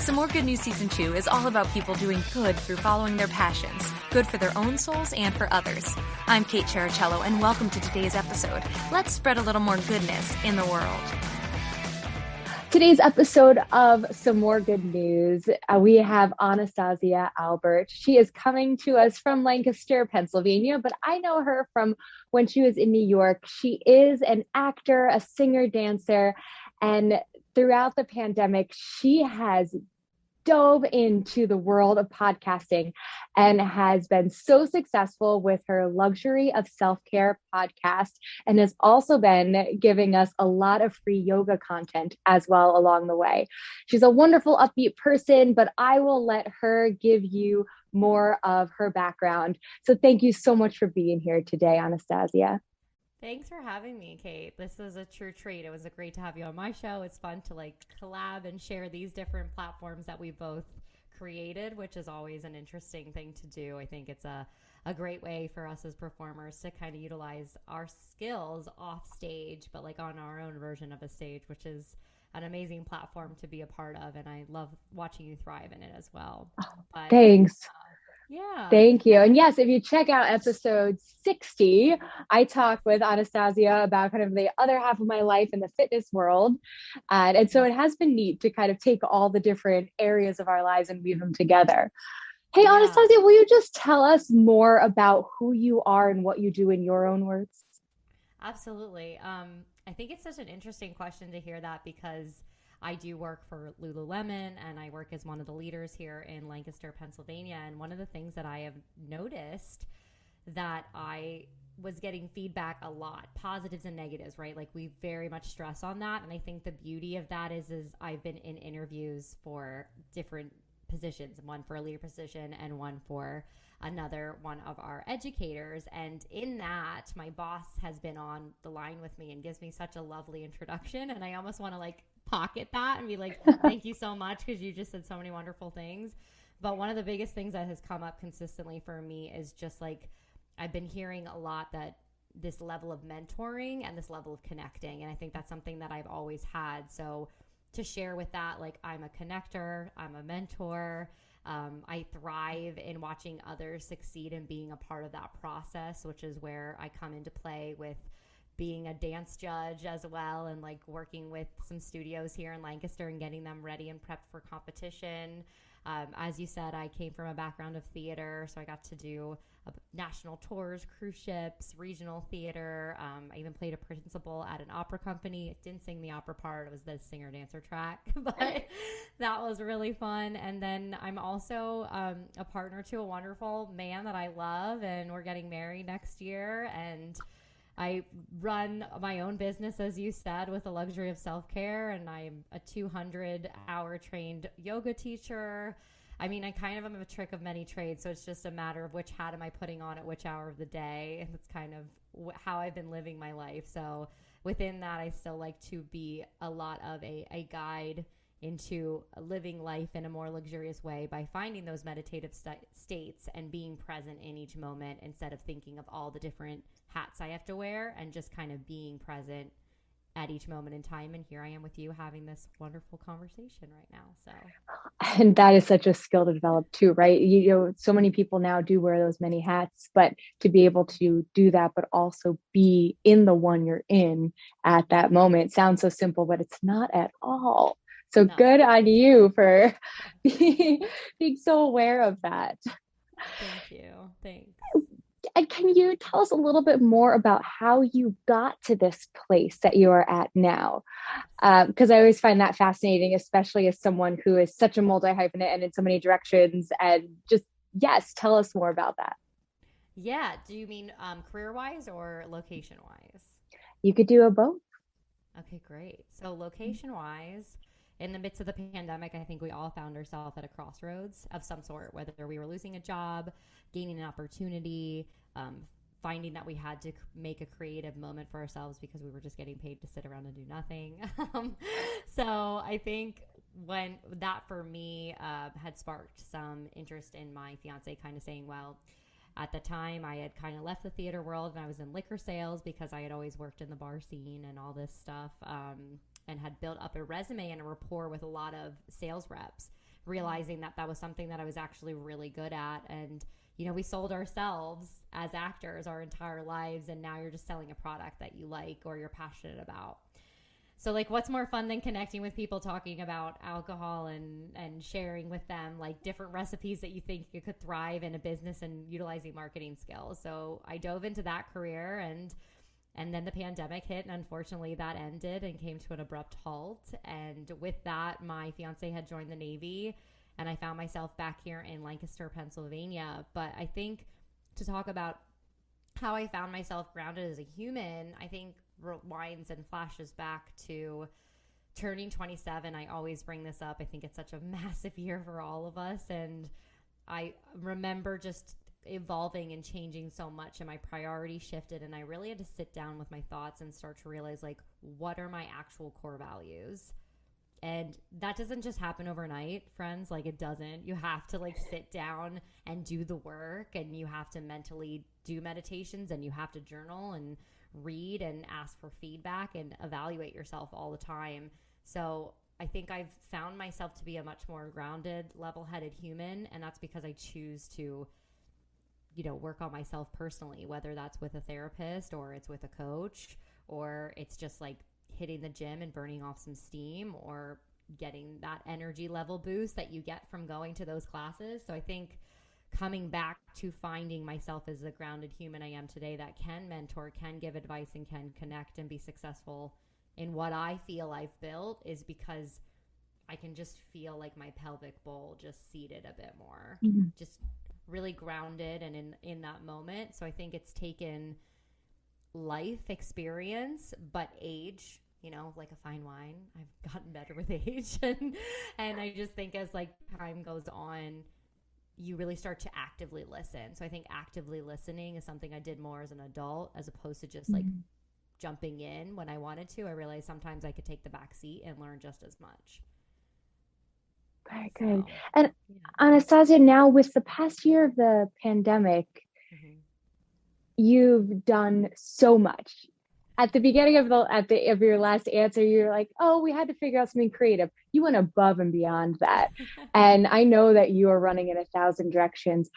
Some More Good News Season 2 is all about people doing good through following their passions, good for their own souls and for others. I'm Kate Chericello, and welcome to today's episode. Let's spread a little more goodness in the world. Today's episode of Some More Good News, we have Ahnastasia Albert. She is coming to us from Lancaster, Pennsylvania, but I know her from when she was in New York. She is an actor, a singer, dancer, and throughout the pandemic, she has dove into the world of podcasting and has been so successful with her Luxury of Self-Care podcast, and has also been giving us a lot of free yoga content as well along the way. She's a wonderful, upbeat person, but I will let her give you more of her background. So thank you so much for being here today, Ahnastasia. Thanks for having me, Kate. This was a true treat. It was great to have you on my show. It's fun to collab and share these different platforms that we both created, which is always an interesting thing to do. I think it's a great way for us as performers to kind of utilize our skills off stage, but on our own version of a stage, which is an amazing platform to be a part of. And I love watching you thrive in it as well. But, thanks. Yeah. Thank you. And yes, if you check out episode 60, I talk with Ahnastasia about kind of the other half of my life in the fitness world. And so it has been neat to kind of take all the different areas of our lives and weave them together. Hey, Yeah. Ahnastasia, will you just tell us more about who you are and what you do in your own words? Absolutely. I think it's such an interesting question to hear that, because I do work for Lululemon and I work as one of the leaders here in Lancaster, Pennsylvania. And one of the things that I have noticed that I was getting feedback a lot, positives and negatives, right? We very much stress on that. And I think the beauty of that is I've been in interviews for different positions, one for a leader position and one for another one of our educators. And in that, my boss has been on the line with me and gives me such a lovely introduction. And I almost want to pocket that and be thank you so much, because you just said so many wonderful things. But one of the biggest things that has come up consistently for me is just I've been hearing a lot that this level of mentoring and this level of connecting. And I think that's something that I've always had. So to share with that, I'm a connector, I'm a mentor. I thrive in watching others succeed and being a part of that process, which is where I come into play with being a dance judge as well, and working with some studios here in Lancaster and getting them ready and prepped for competition. As you said, I came from a background of theater, so I got to do national tours, cruise ships, regional theater. I even played a principal at an opera company. Didn't sing the opera part. It was the singer-dancer track, but that was really fun. And then I'm also a partner to a wonderful man that I love, and we're getting married next year. And I run my own business, as you said, with the Luxury of Self-Care, and I'm a 200-hour trained yoga teacher. I mean, I kind of am a trick of many trades, so it's just a matter of which hat am I putting on at which hour of the day, and it's kind of how I've been living my life. So within that, I still like to be a lot of a guide into living life in a more luxurious way by finding those meditative states and being present in each moment instead of thinking of all the different hats I have to wear, and just kind of being present at each moment in time. And here I am with you having this wonderful conversation right now. So, and that is such a skill to develop too, right? So many people now do wear those many hats, but to be able to do that, but also be in the one you're in at that moment sounds so simple, but it's not at all. So no. Good on you for being so aware of that. Thank you. Thanks. And can you tell us a little bit more about how you got to this place that you are at now? Because I always find that fascinating, especially as someone who is such a multi-hyphenate and in so many directions. And just, yes, tell us more about that. Yeah. Do you mean career-wise or location-wise? You could do a both. Okay, great. So location-wise, in the midst of the pandemic, I think we all found ourselves at a crossroads of some sort, whether we were losing a job, gaining an opportunity, finding that we had to make a creative moment for ourselves because we were just getting paid to sit around and do nothing. So I think when that for me had sparked some interest in my fiance kind of saying, well, at the time I had kind of left the theater world and I was in liquor sales because I had always worked in the bar scene and all this stuff, and had built up a resume and a rapport with a lot of sales reps, realizing that that was something that I was actually really good at. And, you know, we sold ourselves as actors our entire lives, and now you're just selling a product that you like or you're passionate about. So, like, what's more fun than connecting with people, talking about alcohol and sharing with them, like, different recipes that you think you could thrive in a business and utilizing marketing skills. So I dove into that career, and then the pandemic hit, and unfortunately that ended and came to an abrupt halt. And with that, my fiance had joined the Navy, and I found myself back here in Lancaster, Pennsylvania. But I think to talk about how I found myself grounded as a human, I think rewinds and flashes back to turning 27. I always bring this up. I think it's such a massive year for all of us. And I remember just evolving and changing so much, and my priorities shifted, and I really had to sit down with my thoughts and start to realize, like, what are my actual core values? And that doesn't just happen overnight, friends. Like, it doesn't. You have to, like, sit down and do the work, and you have to mentally do meditations, and you have to journal and read and ask for feedback and evaluate yourself all the time. So I think I've found myself to be a much more grounded, level-headed human, and that's because I choose to, you know, work on myself personally, whether that's with a therapist or it's with a coach, or it's just like hitting the gym and burning off some steam, or getting that energy level boost that you get from going to those classes. So I think coming back to finding myself as the grounded human I am today that can mentor, can give advice, and can connect and be successful in what I feel I've built is because I can just feel like my pelvic bowl just seated a bit more, just really grounded and in that moment. So I think it's taken life experience, but age, you know, like a fine wine, I've gotten better with age. And I just think as like time goes on, you really start to actively listen. So I think actively listening is something I did more as an adult, as opposed to just like jumping in when I wanted to. I realized sometimes I could take the back seat and learn just as much. Very good. And Anastasia, now with the past year of the pandemic, you've done so much. At the beginning of of your last answer, you're like, "Oh, we had to figure out something creative." You went above and beyond that, and I know that you are running in 1,000 directions.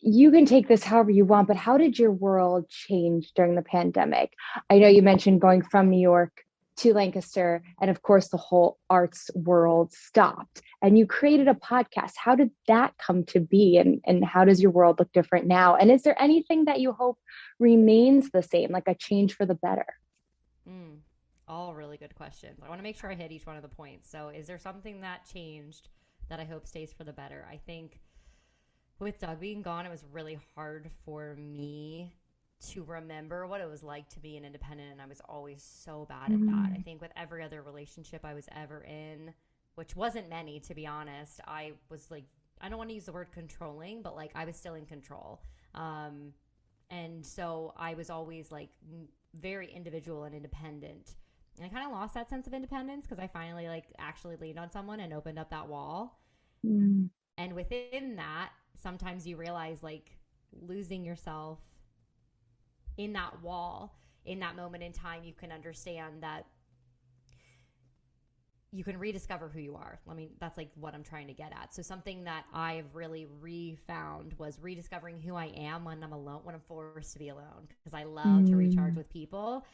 You can take this however you want, but how did your world change during the pandemic? I know you mentioned going from New York to Lancaster, and of course the whole arts world stopped, and you created a podcast. How did that come to be, and how does your world look different now? And is there anything that you hope remains the same, like a change for the better? All really good questions. I want to make sure I hit each one of the points. So is there something that changed that I hope stays for the better? I think with Doug being gone, it was really hard for me to remember what it was like to be an independent, and I was always so bad at that. I think with every other relationship I was ever in, which wasn't many, to be honest, I was like, I don't want to use the word controlling, but like I was still in control. And so I was always like very individual and independent. And I kind of lost that sense of independence because I finally like actually leaned on someone and opened up that wall. And within that, sometimes you realize like losing yourself in that wall, in that moment in time, you can understand that you can rediscover who you are. That's like what I'm trying to get at. So something that I've really refound was rediscovering who I am when I'm alone, when I'm forced to be alone, because I love to recharge with people.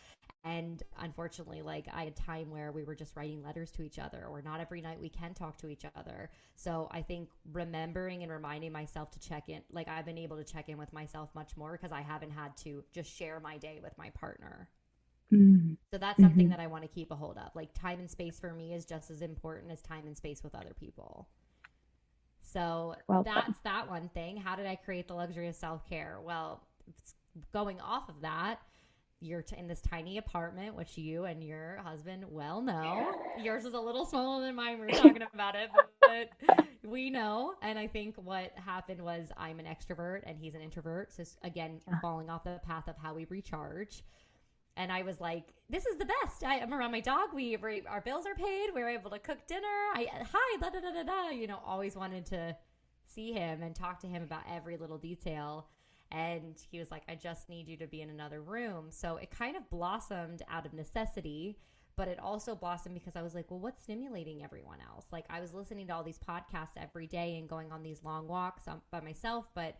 And unfortunately, like I had time where we were just writing letters to each other, or not every night we can talk to each other. So I think remembering and reminding myself to check in, like I've been able to check in with myself much more because I haven't had to just share my day with my partner. So that's something that I want to keep a hold of. Like time and space for me is just as important as time and space with other people. So that's that one thing. How did I create the luxury of self-care? Well, going off of that, you're in this tiny apartment, which you and your husband well know. Yours is a little smaller than mine. We were talking about it, but we know. And I think what happened was I'm an extrovert and he's an introvert. So again, falling off the path of how we recharge. And I was like, this is the best. I'm around my dog. Our bills are paid. We're able to cook dinner. Hi, da da da da da. You know, always wanted to see him and talk to him about every little detail. And he was like, I just need you to be in another room. So it kind of blossomed out of necessity. but it also blossomed because I was like, well, what's stimulating everyone else? Like I was listening to all these podcasts every day and going on these long walks by myself, but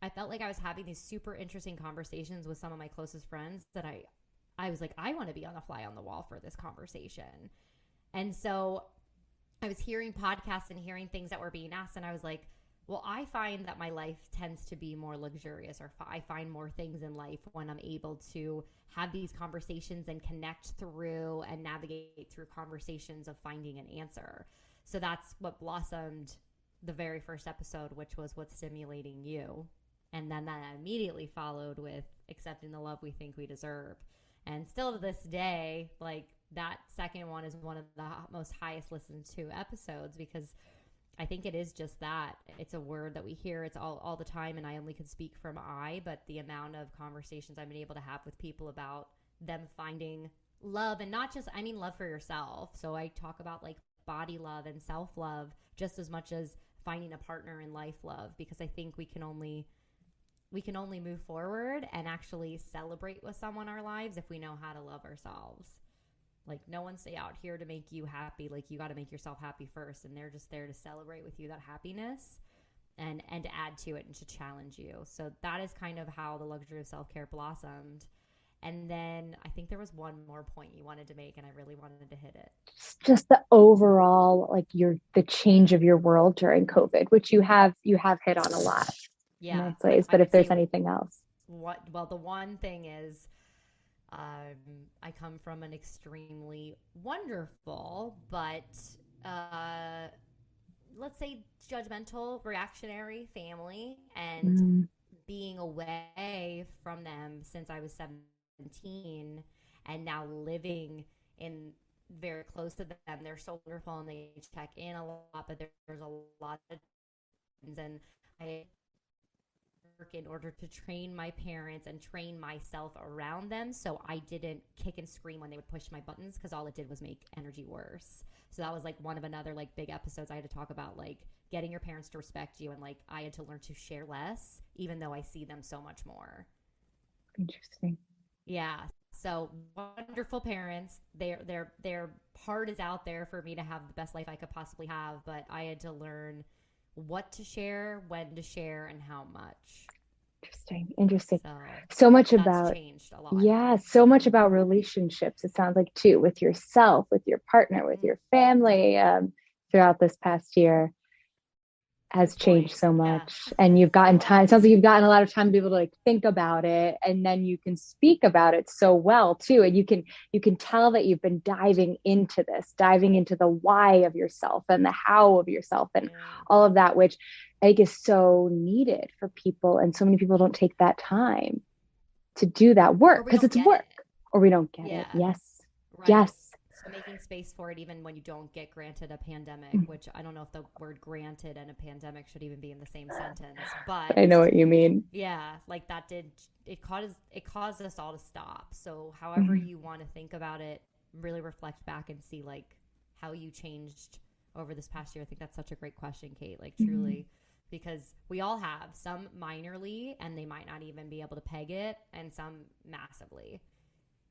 I felt like I was having these super interesting conversations with some of my closest friends that I was like, I want to be on a fly on the wall for this conversation. And so I was hearing podcasts and hearing things that were being asked, and I was like, well, I find that my life tends to be more luxurious, or I find more things in life when I'm able to have these conversations and connect through and navigate through conversations of finding an answer. So that's what blossomed the very first episode, which was What's Stimulating You. And then that immediately followed with Accepting the Love We Think We Deserve. And still to this day, like that second one is one of the most highest listened to episodes, because I think it is just that. It's a word that we hear. It's all the time, and I only can speak from but the amount of conversations I've been able to have with people about them finding love, and not just, I mean, love for yourself. So I talk about like body love and self-love just as much as finding a partner in life love, because I think we can only move forward and actually celebrate with someone in our lives if we know how to love ourselves. Like no one's out here to make you happy. Like you got to make yourself happy first, and they're just there to celebrate with you that happiness and to add to it and to challenge you. So that is kind of how the luxury of self-care blossomed. And then I think there was one more point you wanted to make, and I really wanted to hit it. Just the overall, like the change of your world during COVID, which you have hit on a lot. Yeah. Nice ways. But if there's anything else. Well, the one thing is, I come from an extremely wonderful, but let's say judgmental, reactionary family, and being away from them since I was 17, and now living in very close to them. They're so wonderful, and they check in a lot, but there's a lot of things, and I in order to train my parents and train myself around them, so I didn't kick and scream when they would push my buttons, because all it did was make energy worse. So that was like one of another like big episodes I had to talk about, like getting your parents to respect you, and like I had to learn to share less even though I see them so much more. Interesting. Yeah. So wonderful parents. Their heart is out there for me to have the best life I could possibly have, but I had to learn what to share, when to share, and how much. Interesting. So much about changed a lot. Yeah, so much about relationships. It sounds like too, with yourself, with your partner, with your family, throughout this past year has changed so much. Yeah. And you've gotten time. It sounds like you've gotten a lot of time to be able to like think about it, and then you can speak about it so well too. And you can tell that you've been diving into the why of yourself and the how of yourself and all of that, which I think is so needed for people. And so many people don't take that time to do that work because it's work, or we don't get it. Yes. Right. Yes. So making space for it, even when you don't get granted a pandemic, which I don't know if the word granted and a pandemic should even be in the same sentence, but I know what you mean. Yeah. Like that it caused us all to stop. So however you want to think about it, really reflect back and see like how you changed over this past year. I think that's such a great question, Kate, like truly, because we all have some minorly, and they might not even be able to peg it, and some massively.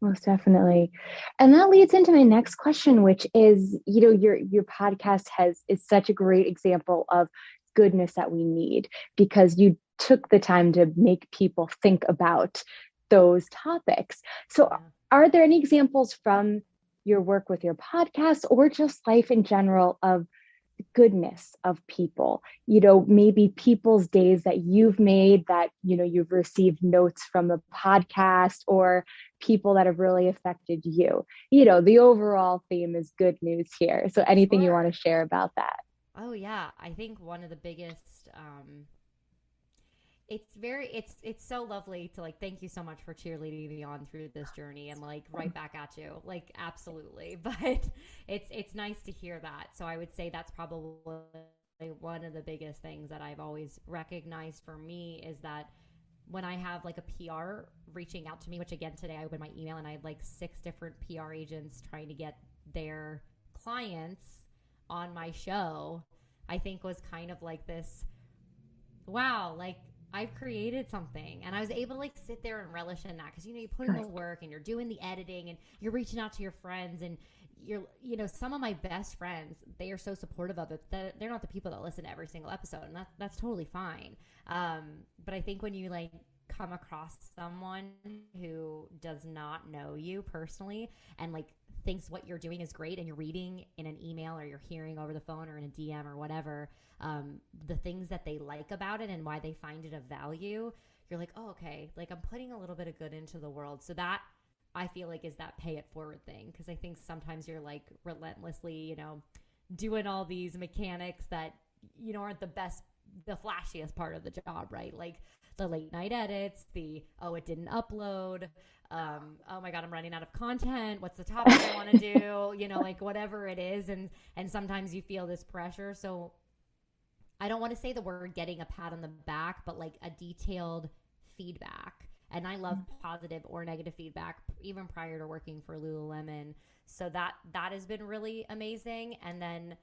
Most definitely. And that leads into my next question, which is, your podcast is such a great example of goodness that we need, because you took the time to make people think about those topics. So are there any examples from your work with your podcast, or just life in general, of goodness of people, maybe people's days that you've made that, you've received notes from the podcast, or people that have really affected you? The overall theme is good news here. So anything you want to share about that? Oh yeah. I think one of the biggest, it's so lovely to like, thank you so much for cheerleading me on through this journey, and like right back at you, like absolutely. But it's nice to hear that. So I would say that's probably one of the biggest things that I've always recognized for me, is that when I have like a PR reaching out to me, which again, today I opened my email and I had like 6 different PR agents trying to get their clients on my show, I think was kind of like this, wow, like I've created something, and I was able to like sit there and relish in that because you put in the work and you're doing the editing and you're reaching out to your friends, and some of my best friends, they are so supportive of it that they're not the people that listen to every single episode, and that's totally fine. But I think when you like come across someone who does not know you personally and like thinks what you're doing is great, and you're reading in an email or you're hearing over the phone or in a DM or whatever, the things that they like about it and why they find it of value, you're like, oh, okay, like I'm putting a little bit of good into the world. So that I feel like is that pay it forward thing. Because I think sometimes you're like relentlessly, doing all these mechanics that, aren't the flashiest part of the job, right? Like the late night edits, it didn't upload. Oh my God, I'm running out of content. What's the topic I want to do? Like whatever it is. And sometimes you feel this pressure. So I don't want to say the word getting a pat on the back, but like a detailed feedback. And I love positive or negative feedback, even prior to working for Lululemon. So that has been really amazing. And then,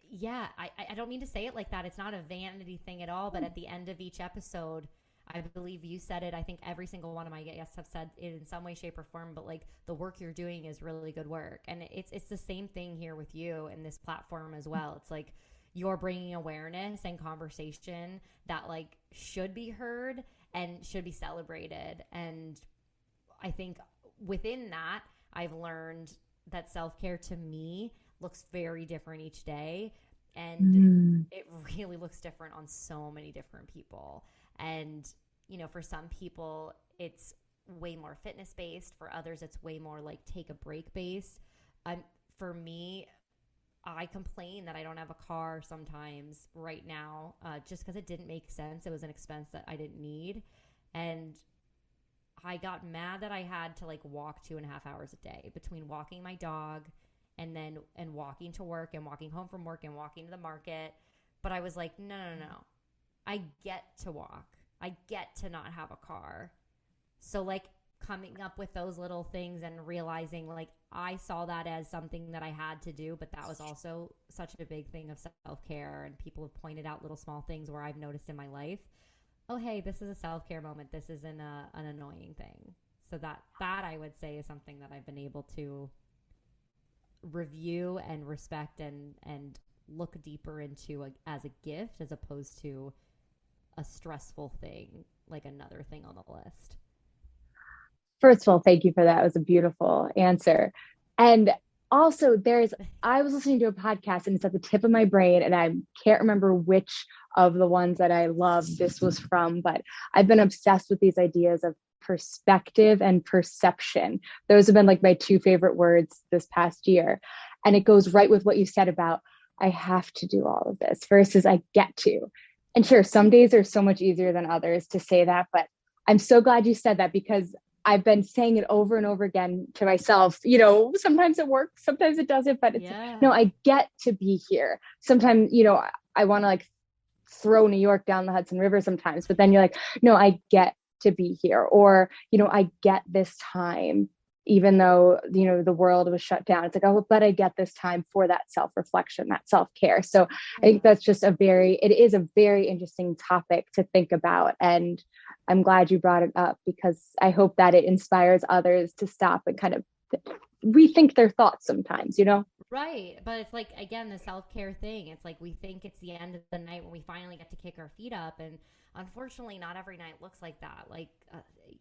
yeah, I don't mean to say it like that. It's not a vanity thing at all. But at the end of each episode, I believe you said it. I think every single one of my guests have said it in some way, shape, or form. But like the work you're doing is really good work. And it's the same thing here with you and this platform as well. It's like you're bringing awareness and conversation that like should be heard and should be celebrated. And I think within that, I've learned that self-care to me looks very different each day. And it really looks different on so many different people. And, for some people, it's way more fitness based. For others, it's way more like take a break based. For me, I complain that I don't have a car sometimes right now, just because it didn't make sense. It was an expense that I didn't need. And I got mad that I had to like walk 2.5 hours a day between walking my dog and walking to work and walking home from work and walking to the market. But I was like, no. I get to walk. I get to not have a car. So like coming up with those little things and realizing like I saw that as something that I had to do, but that was also such a big thing of self-care. And people have pointed out little small things where I've noticed in my life, oh, hey, this is a self-care moment. This isn't an annoying thing. So that I would say is something that I've been able to review and respect and look deeper into as a gift, as opposed to a stressful thing, like another thing on the list. First of all, thank you for that. It was a beautiful answer. And also I was listening to a podcast and it's at the tip of my brain and I can't remember which of the ones that I love this was from, but I've been obsessed with these ideas of perspective and perception. Those have been like my two favorite words this past year. And it goes right with what you said about I have to do all of this versus I get to. And sure, some days are so much easier than others to say that, but I'm so glad you said that because I've been saying it over and over again to myself. Sometimes it works, sometimes it doesn't, but no, I get to be here. Sometimes, I want to like throw New York down the Hudson River sometimes, but then you're like, no, I get to be here. Or, I get this time, even though, the world was shut down. It's like, oh, but I get this time for that self-reflection, that self-care. So I think that's just it is a very interesting topic to think about. And I'm glad you brought it up because I hope that it inspires others to stop and kind of rethink their thoughts sometimes, Right. But it's like, again, the self-care thing. It's like we think it's the end of the night when we finally get to kick our feet up. And unfortunately, not every night looks like that. Like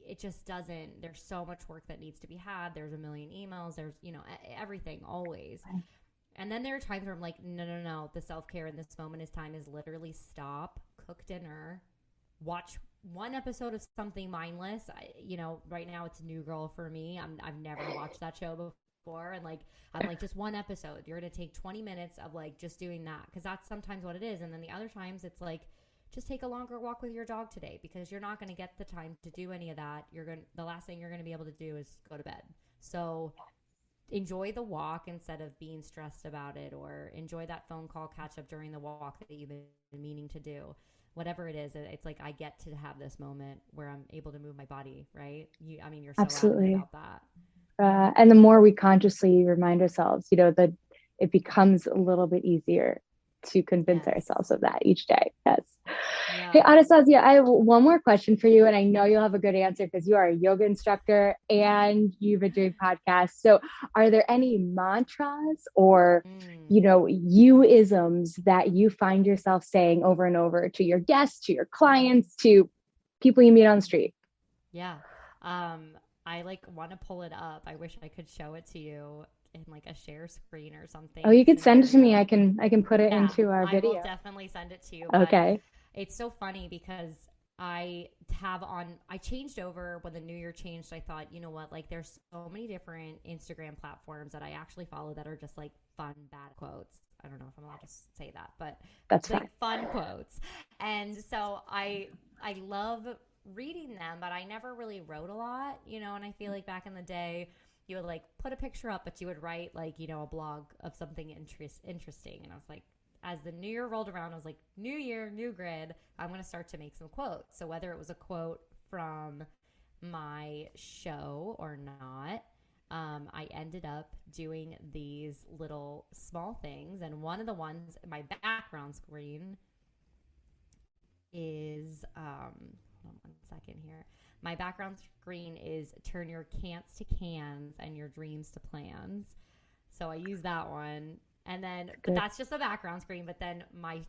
it just doesn't. There's so much work that needs to be had. There's a million emails. There's, everything always. Right. And then there are times where I'm like, no. The self-care in this moment is literally stop, cook dinner, watch one episode of something mindless. Right now it's New Girl for me. I've never watched that show before. And like, I'm like, just one episode. You're going to take 20 minutes of like just doing that. Cause that's sometimes what it is. And then the other times it's like, just take a longer walk with your dog today because you're not going to get the time to do any of that. The last thing you're going to be able to do is go to bed. So enjoy the walk instead of being stressed about it, or enjoy that phone call catch up during the walk that you've been meaning to do. Whatever it is, it's like I get to have this moment where I'm able to move my body, right? You're so absolutely adamant about that. And the more we consciously remind ourselves, that it becomes a little bit easier to convince ourselves of that each day. Yes. Yeah. Hey, Anastasia, I have one more question for you, and I know you'll have a good answer because you are a yoga instructor and you've been doing podcasts. So, are there any mantras or, Mm, you-isms that you find yourself saying over and over to your guests, to your clients, to people you meet on the street? yeah. Um, I like want to pull it up. I wish I could show it to you in like a share screen or Oh, something. you This could is send it to very me. I can put it Yeah, into our I will video. definitely send it to you. But Okay. it's so funny because I changed over when the new year changed. I thought, you know what, like there's so many different Instagram platforms that I actually follow that are just like fun, bad quotes. I don't know if I'm allowed to say that, but That's like fine. fun quotes. And so I love reading them, but I never really wrote a lot, and I feel like back in the day, you would like put a picture up, but you would write like, a blog of something interesting. And I was like, as the new year rolled around, I was like, new year, new grid. I'm going to start to make some quotes. So whether it was a quote from my show or not, I ended up doing these little small things. And one of the ones, my background screen is, hold on one second here. My background screen is turn your can'ts to cans and your dreams to plans. So I use that one. And then, but Good. that's just the background screen. But then my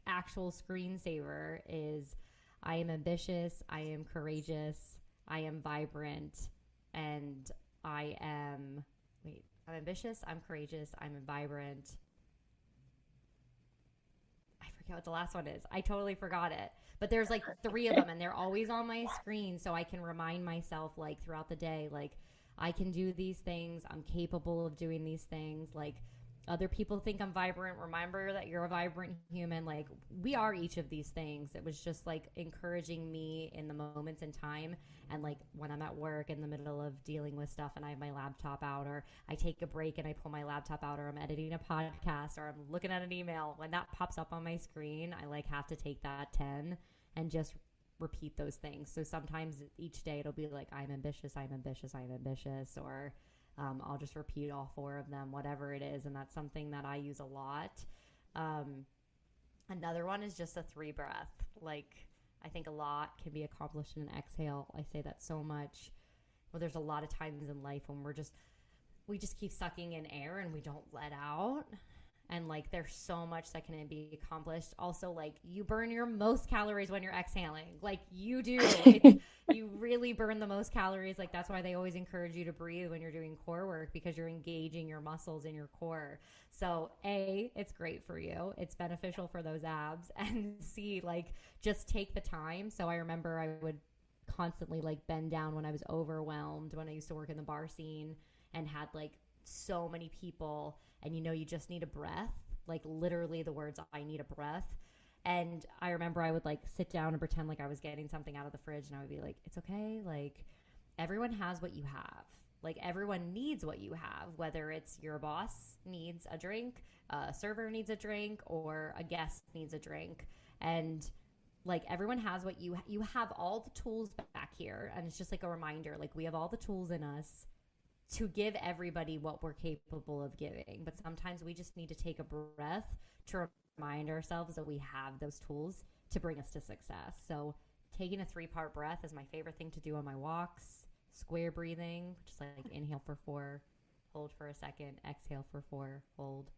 actual screensaver is I am ambitious, I am courageous, I am vibrant, and I'm ambitious, I'm courageous, I'm vibrant. I forget what the last one is. I totally forgot it. But there's like three of them and they're always on my screen so I can remind myself like throughout the day, like I can do these things. I'm capable of doing these things. Like other people think I'm vibrant. Remember that you're a vibrant human. Like we are each of these things. It was just like encouraging me in the moments in time. And like when I'm at work in the middle of dealing with stuff and I have my laptop out, or I take a break and I pull my laptop out, or I'm editing a podcast, or I'm looking at an email, when that pops up on my screen, I like have to take that 10 and just repeat those things. So sometimes each day it'll be like, I'm ambitious, I'm ambitious, I'm ambitious, or I'll just repeat all four of them, whatever it is. And that's something that I use a lot. Um, Another one is just a 3 breath. Like, I think a lot can be accomplished in an exhale. I say that so much. Well, there's a lot of times in life when we just keep sucking in air and we don't let out. And like there's so much that can be accomplished. Also, like you burn your most calories when you're exhaling. Like you do. You really burn the most calories. Like that's why they always encourage you to breathe when you're doing core work, because you're engaging your muscles in your core. So A, it's great for you. It's beneficial for those abs. And C, like just take the time. So I remember I would constantly like bend down when I was overwhelmed when I used to work in the bar scene and had like so many people, and you just need a breath, like literally the words, I need a breath. And I remember I would like sit down and pretend like I was getting something out of the fridge, and I would be like, it's okay, like everyone has what you have, like everyone needs what you have, whether it's your boss needs a drink, a server needs a drink, or a guest needs a drink. And like everyone has what you have, all the tools back here. And it's just like a reminder, like we have all the tools in us to give everybody what we're capable of giving. But sometimes we just need to take a breath to remind ourselves that we have those tools to bring us to success. So taking a 3-part breath is my favorite thing to do on my walks. Square breathing, which is like inhale for 4, hold for a second, exhale for 4, hold.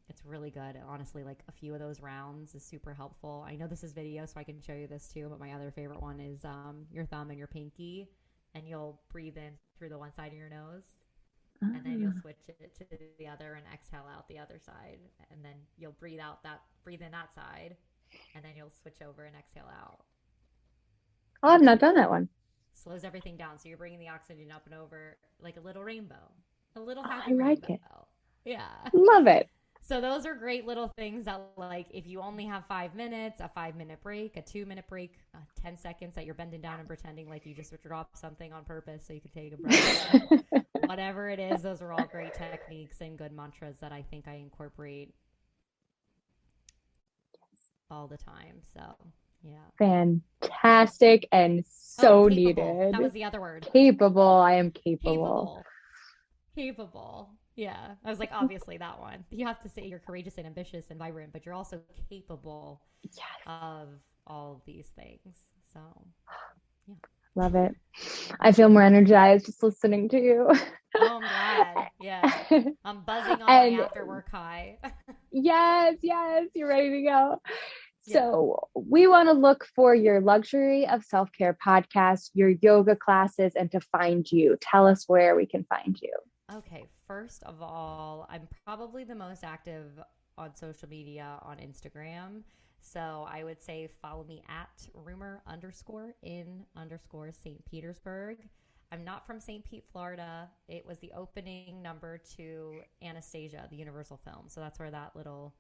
It's really good. Honestly, like a few of those rounds is super helpful. I know this is video, so I can show you this too, but my other favorite one is your thumb and your pinky, and you'll breathe in through the one side of your nose, and then you'll switch it to the other and exhale out the other side, and then you'll breathe in that side, and then you'll switch over and exhale out. Oh, And I've it not done that one. slows everything down, so you're bringing the oxygen up and over like a little rainbow, a little Oh, happy I like rainbow. it. Yeah. Love it. So those are great little things that, like, if you only have 5 minutes, a 5-minute break, a 2-minute break, 10 seconds that you're bending down and pretending like you just dropped something on purpose so you can take a breath. Whatever it is, those are all great techniques and good mantras that I think I incorporate all the time. So, yeah. Fantastic and Oh, so capable. needed. That was the other word. Capable. I am capable. Capable. Capable. Yeah. I was like, obviously that one. You have to say you're courageous and ambitious and vibrant, but you're also capable of all of these things. So, yeah. Love it. I feel more energized just listening to you. Oh, I'm glad. Yeah. I'm buzzing on And my after work high. yes, you're ready to go. So we want to look for your Luxury of Self-Care podcast, your yoga classes, and to find you. Tell us where we can find you. Okay. First of all, I'm probably the most active on social media on Instagram. So I would say follow me at rumor_in_St. Petersburg. I'm not from St. Pete, Florida. It was the opening number to Ahnastasia, the Universal film. So that's where that little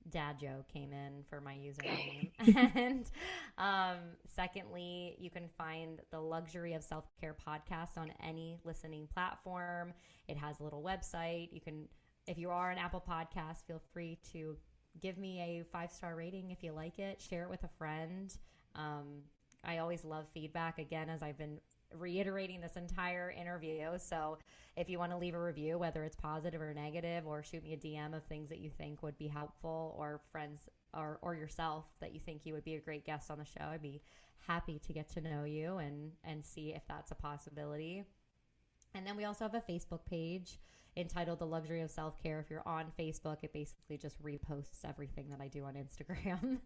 dad joke came in for my username. And secondly, you can find the Luxury of Self-Care podcast on any listening platform. It has a little website. You can, if you are an Apple Podcast, feel free to give me a 5-star rating if you like it. Share it with a friend. I always love feedback, again, as I've been reiterating this entire interview. So if you want to leave a review, whether it's positive or negative, or shoot me a DM of things that you think would be helpful, or friends or yourself that you think you would be a great guest on the show, I'd be happy to get to know you and see if that's a possibility. And then we also have a Facebook page entitled The Luxury of Self-Care. If you're on Facebook, it basically just reposts everything that I do on Instagram.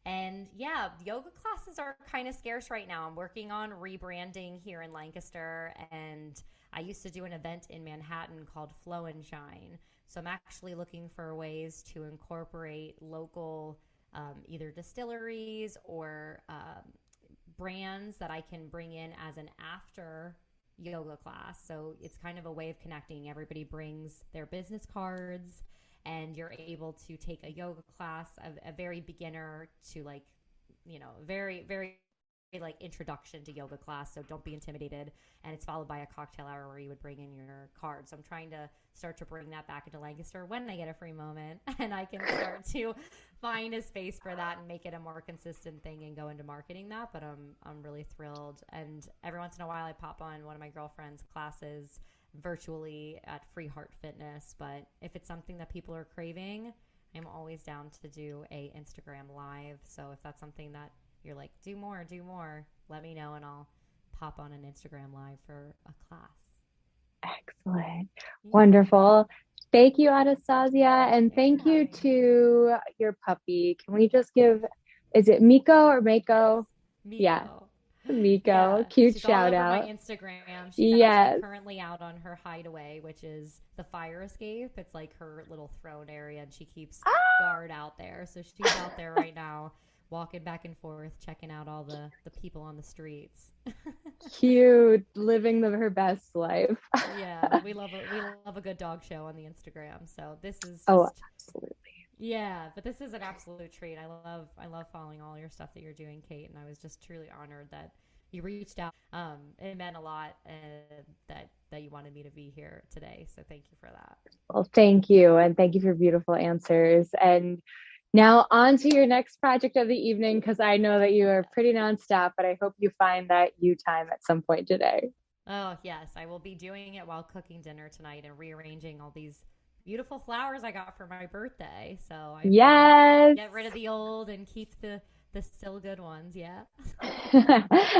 And yeah, yoga classes are kind of scarce right now. I'm working on rebranding here in Lancaster, and I used to do an event in Manhattan called Flow and Shine. So I'm actually looking for ways to incorporate local either distilleries or brands that I can bring in as an after yoga class. So it's kind of a way of connecting. Everybody brings their business cards, and you're able to take a yoga class, a very beginner to like, very, very like introduction to yoga class. So don't be intimidated. And it's followed by a cocktail hour where you would bring in your cards. So I'm trying to start to bring that back into Lancaster when I get a free moment and I can start to find a space for that and make it a more consistent thing and go into marketing that. But I'm really thrilled. And every once in a while I pop on one of my girlfriend's classes virtually at Free Heart Fitness. But if it's something that people are craving, I'm always down to do a Instagram live. So if that's something that you're like, do more, let me know and I'll pop on an Instagram live for a class. Excellent. Yeah. Wonderful. Thank you, Ahnastasia. And thank you to your puppy. Can we just give, is it Miko or Mako? Miko. Yeah. Miko. Yeah. Cute She's shout all over out. my Instagram. She's actually currently out on her hideaway, which is the fire escape. It's like her little throne area, and she keeps guard out there. So she's out there right now, walking back and forth, checking out all the people on the streets. Cute, living her best life. Yeah, we love a good dog show on the Instagram. So this is absolutely. Yeah, but this is an absolute treat. I love following all your stuff that you're doing, Kate, and I was just truly honored that you reached out. It meant a lot that you wanted me to be here today. So thank you for that. Well, thank you, and thank you for beautiful answers. And now on to your next project of the evening, because I know that you are pretty nonstop, but I hope you find that you time at some point today. Oh, yes. I will be doing it while cooking dinner tonight and rearranging all these beautiful flowers I got for my birthday. So I get rid of the old and keep the still good ones. Yeah.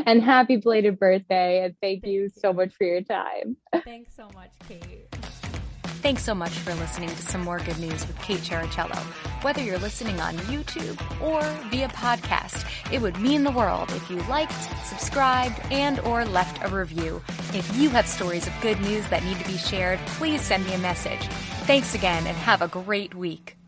And happy belated birthday. And thank you so much for your time. Thanks so much, Kate. Thanks so much for listening to Some More Good News with Kate Chericello. Whether you're listening on YouTube or via podcast, it would mean the world if you liked, subscribed, and or left a review. If you have stories of good news that need to be shared, please send me a message. Thanks again and have a great week.